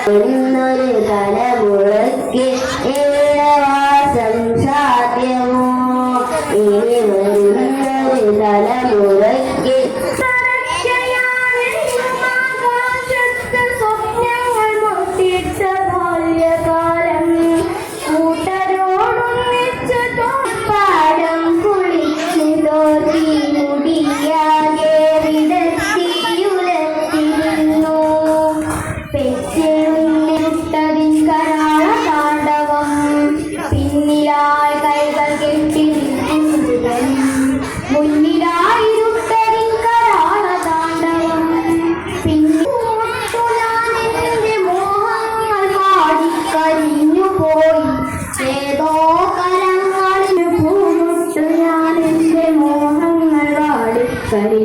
എന്നൊരു തലമുറയ്ക്ക് ഏഴവാസം സാധ്യമോ? ഇനി വരുന്നൊരു തലമുറയ്ക്ക് സ്വപ്നങ്ങൾ മുട്ടിച്ച ബാല്യകാലം കൂട്ടരോടൊന്നിച്ച് പാടം കുളിച്ചു തോറ്റി മുടിയാകെ വിടത്തിയുലത്തിരുന്നു. പെറ്റിരുന്നിട്ടതിൻ കരാള താണ്ഡവം പിന്നിലായി കൈകൾ കെട്ടി നിൽക്കുന്നവൻ മുന്നിലായിരുട്ടതിൻ കരാള താണ്ഡവം പിന്നിന്റെ മോഹങ്ങൾ പാടിക്കരിഞ്ഞു പോയി. ഏതോ കരങ്ങളിൽ പൂമുട്ടു ഞാൻ എന്റെ മോഹങ്ങൾ പാടിക്കരി